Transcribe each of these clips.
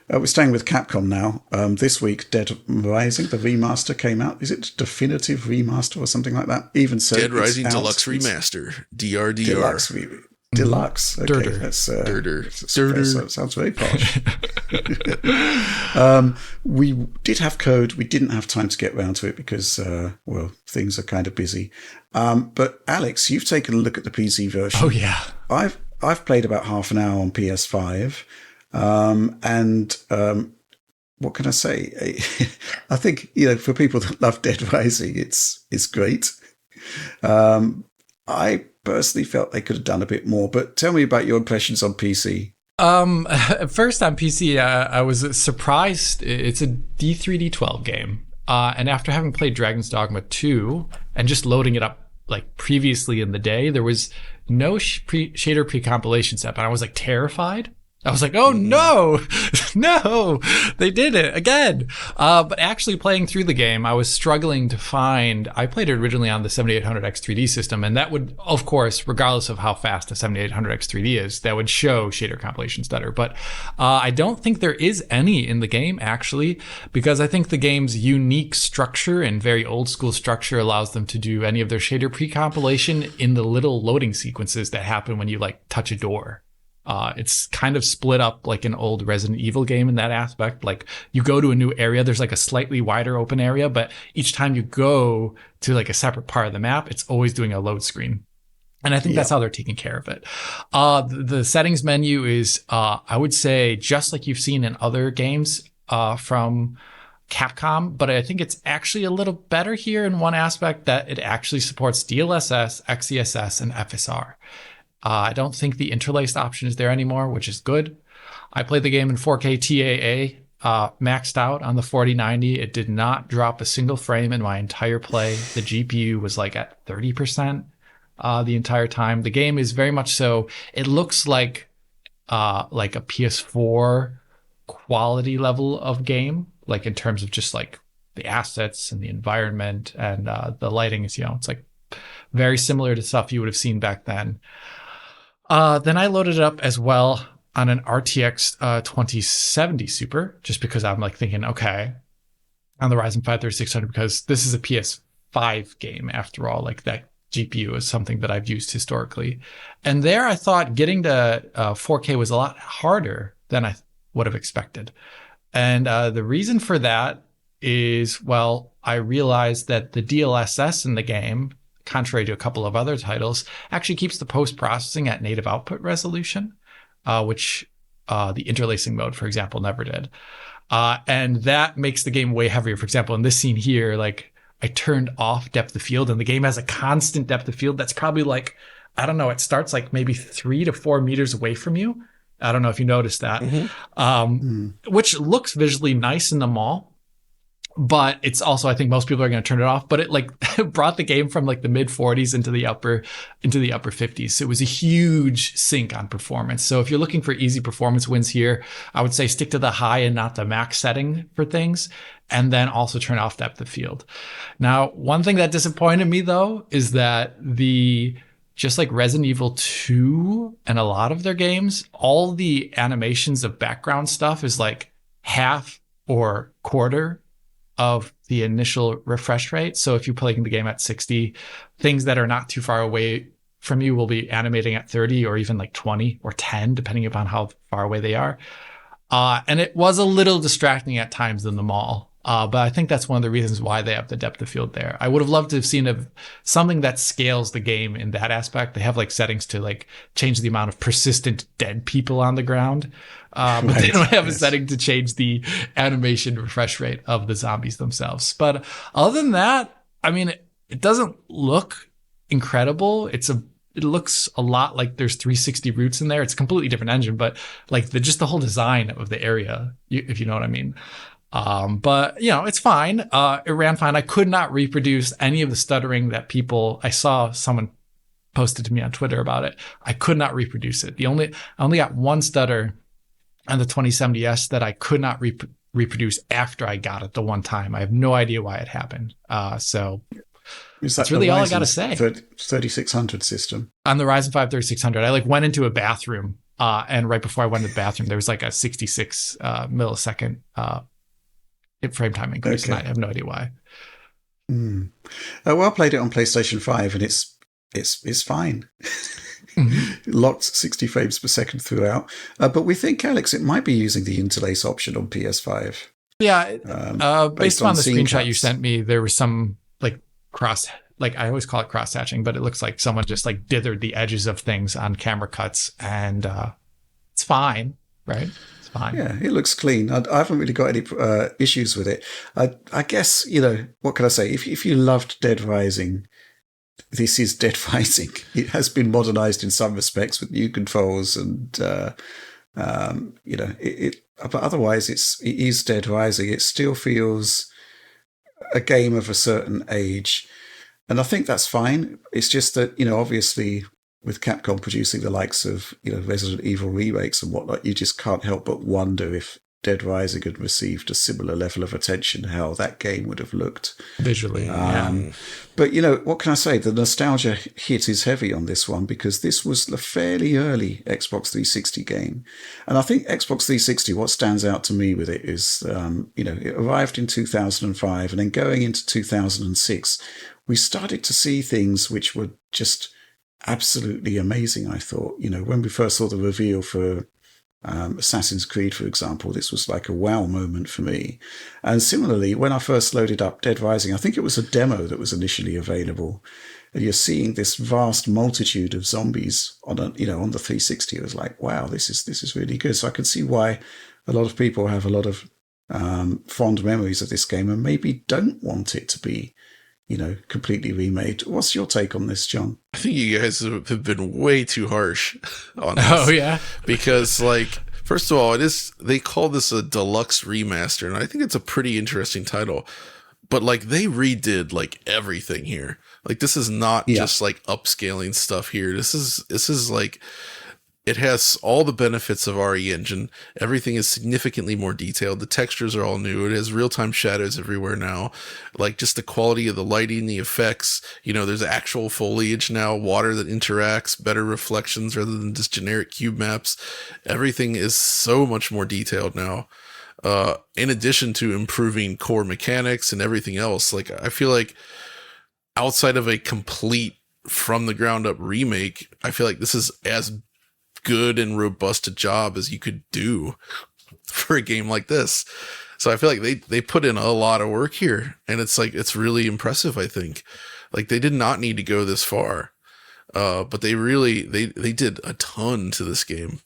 We're staying with Capcom now. This week, Dead Rising, the remaster came out. Is it Definitive Remaster or something like that? Even so, Dead Rising Deluxe Remaster, DRDR. Deluxe. Okay, Durder. that's Durder. That sounds very posh. We did have code. We didn't have time to get round to it because, things are kind of busy. But Alex, you've taken a look at the PC version. Oh yeah, I've played about half an hour on PS5. What can I say? I think, for people that love Dead Rising, it's great. I personally felt they could have done a bit more, but tell me about your impressions on PC. First on PC, I was surprised. It's a D3D12 game. And after having played Dragon's Dogma 2 and just loading it up like previously in the day, there was no shader pre-compilation step. And I was like terrified. I was like, oh no, they did it again. But actually playing through the game, I was struggling to find, I played it originally on the 7800X 3D system, and that would, of course, regardless of how fast the 7800X 3D is, that would show shader compilation stutter. But I don't think there is any in the game, actually, because I think the game's unique structure and very old school structure allows them to do any of their shader pre-compilation in the little loading sequences that happen when you like touch a door. It's kind of split up like an old Resident Evil game in that aspect. Like you go to a new area, there's like a slightly wider open area, but each time you go to like a separate part of the map, it's always doing a load screen. And I think that's how they're taking care of it. The settings menu is, I would say, just like you've seen in other games from Capcom, but I think it's actually a little better here in one aspect, that it actually supports DLSS, XeSS, and FSR. I don't think the interlaced option is there anymore, which is good. I played the game in 4K TAA, maxed out on the 4090. It did not drop a single frame in my entire play. The GPU was like at 30% the entire time. The game is very much so. It looks like a PS4 quality level of game, like in terms of just like the assets and the environment and the lighting is, it's like very similar to stuff you would have seen back then. Then I loaded it up as well on an RTX 2070 Super, just because I'm like thinking, okay, on the Ryzen 5 3600, because this is a PS5 game after all, like that GPU is something that I've used historically. And there I thought getting to 4K was a lot harder than I would have expected. And the reason for that is, I realized that the DLSS in the game, contrary to a couple of other titles, actually keeps the post-processing at native output resolution, which the interlacing mode, for example, never did. And that makes the game way heavier. For example, in this scene here, like I turned off depth of field and the game has a constant depth of field that's probably like, I don't know, it starts like maybe 3 to 4 meters away from you. I don't know if you noticed that, which looks visually nice in the mall. But it's also, I think most people are going to turn it off, but it like brought the game from like the mid 40s into the upper 50s. So it was a huge sink on performance. So if you're looking for easy performance wins here, I would say stick to the high and not the max setting for things. And then also turn off depth of field. Now, one thing that disappointed me though, is that just like Resident Evil 2 and a lot of their games, all the animations of background stuff is like half or quarter of the initial refresh rate. So if you're playing the game at 60, things that are not too far away from you will be animating at 30 or even like 20 or 10, depending upon how far away they are. And it was a little distracting at times in the mall. But I think that's one of the reasons why they have the depth of field there. I would have loved to have seen something that scales the game in that aspect. They have like settings to like change the amount of persistent dead people on the ground. But they don't have a setting to change the animation refresh rate of the zombies themselves. But other than that, I mean, it doesn't look incredible. It looks a lot like there's 360 roots in there. It's a completely different engine, but like just the whole design of the area, if you know what I mean. But it's fine. It ran fine. I could not reproduce any of the stuttering that I saw someone posted to me on Twitter about it. I could not reproduce it. I only got one stutter on the 2070S that I could not reproduce after I got it the one time. I have no idea why it happened. So that's really all I got to say. 3600 system. On the Ryzen 5 3600, I like went into a bathroom And right before I went to the bathroom, there was like a 66 millisecond frame time increase, and I have no idea why. Well, I played it on PlayStation 5, and it's fine. Locked 60 frames per second throughout. But we think, Alex, it might be using the interlace option on PS5. Yeah, based on the screenshot you cuts. sent me, there was some like I always call it cross hatching, but it looks like someone just like dithered the edges of things on camera cuts, and it's fine, right? It's fine. Yeah, it looks clean. I haven't really got any issues with it. I guess, what can I say? If you loved Dead Rising, this is Dead Rising. It has been modernized in some respects with new controls and, but otherwise it is Dead Rising. It still feels a game of a certain age. And I think that's fine. It's just that, obviously with Capcom producing the likes of, Resident Evil remakes and whatnot, you just can't help but wonder if Dead Rising had received a similar level of attention, how that game would have looked visually. But, what can I say? The nostalgia hit is heavy on this one because this was a fairly early Xbox 360 game. And I think Xbox 360, what stands out to me with it is, it arrived in 2005, and then going into 2006, we started to see things which were just absolutely amazing, I thought. When we first saw the reveal for Assassin's Creed, for example, this was like a wow moment for me. And similarly, when I first loaded up Dead Rising, I think it was a demo that was initially available, and you're seeing this vast multitude of zombies on the 360. It was like, wow, this is really good. So I could see why a lot of people have a lot of fond memories of this game and maybe don't want it to be completely remade. What's your take on this, John? I think you guys have been way too harsh on this. Oh, yeah? Because, first of all, they call this a deluxe remaster, and I think it's a pretty interesting title. But, they redid, everything here. This is not just, upscaling stuff here. This is, it has all the benefits of RE Engine. Everything is significantly more detailed. The textures are all new. It has real-time shadows everywhere now. Just the quality of the lighting, the effects. There's actual foliage now, water that interacts, better reflections rather than just generic cube maps. Everything is so much more detailed now. In addition to improving core mechanics and everything else, I feel like outside of a complete from-the-ground-up remake, I feel like this is as good and robust a job as you could do for a game like this. So I feel like they put in a lot of work here, and it's really impressive. I think they did not need to go this far, but they really they did a ton to this game.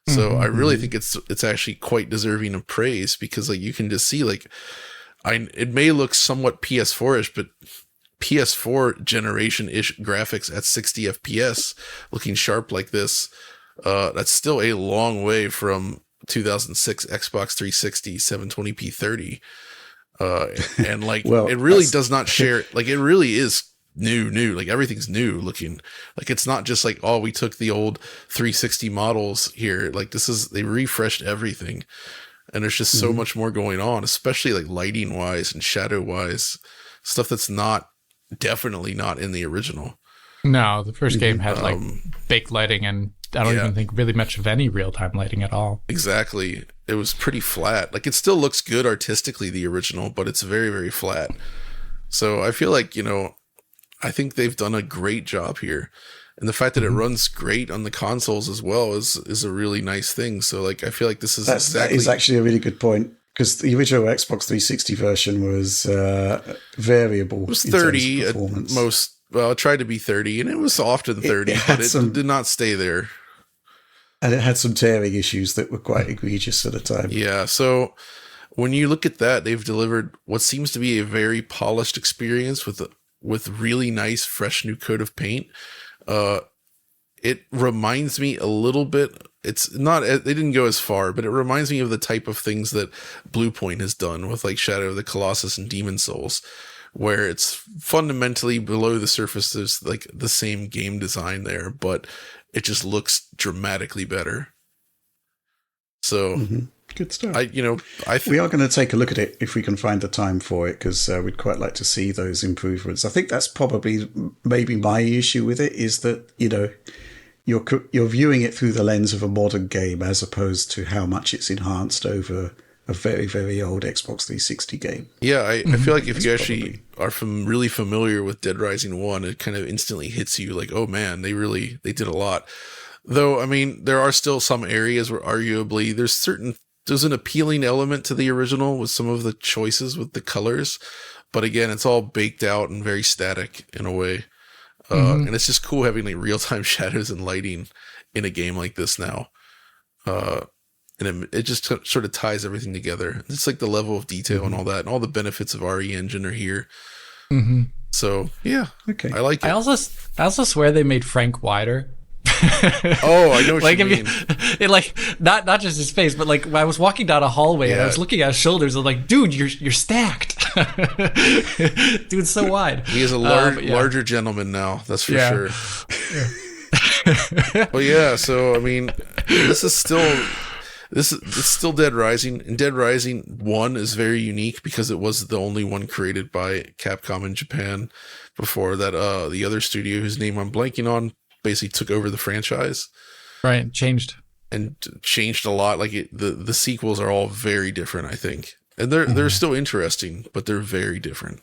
So I really think it's actually quite deserving of praise because you can just see it may look somewhat PS4ish, but PS4 generation-ish graphics at 60 FPS looking sharp like this. That's still a long way from 2006 Xbox 360 720p 30. And well, it really does not share, it really is new, everything's new looking. It's not just we took the old 360 models here. They refreshed everything. And there's just so much more going on, especially lighting wise and shadow wise, stuff that's definitely not in the original. No, the first game had baked lighting, and I don't even think really much of any real-time lighting at all. Exactly. It was pretty flat. It still looks good artistically, the original, but it's very, very flat. So I feel I think they've done a great job here. And the fact that it runs great on the consoles as well is a really nice thing. So I feel like this is that is actually a really good point. Because the original Xbox 360 version was variable. It was 30 at most. Well, it tried to be 30, and it was often 30, but it did not stay there. And it had some tearing issues that were quite egregious at the time. Yeah, so when you look at that, they've delivered what seems to be a very polished experience with really nice, fresh new coat of paint. It reminds me a little bit. It's not, they didn't go as far, but it reminds me of the type of things that Bluepoint has done with Shadow of the Colossus and Demon Souls, where it's fundamentally below the surface. There's the same game design there, but it just looks dramatically better. So good stuff. I think we are going to take a look at it if we can find the time for it, because we'd quite like to see those improvements. I think that's probably maybe my issue with it is that, you're viewing it through the lens of a modern game as opposed to how much it's enhanced over a very, very old Xbox 360 game. Yeah, I feel like if you actually are really familiar with Dead Rising 1, it kind of instantly hits you like, oh man, they did a lot. Though, I mean, there are still some areas where arguably there's an appealing element to the original with some of the choices with the colors. But again, it's all baked out and very static in a way. And it's just cool having like real-time shadows and lighting in a game like this now. And it just sort of ties everything together. It's like the level of detail and all that, and all the benefits of RE Engine are here. So yeah, okay, I like it. I also swear they made Frank wider. Oh, I know what like, you mean. It like not just his face, but like when I was walking down a hallway and I was looking at his shoulders, I was like, dude, you're stacked. Dude's so wide. He is a larger gentleman now, that's for sure. Well, yeah, so I mean, it's still Dead Rising, and Dead Rising 1 is very unique because it was the only one created by Capcom in Japan before that the other studio whose name I'm blanking on basically took over the franchise. Right, changed a lot. Like the sequels are all very different, I think. And they're still interesting, but they're very different.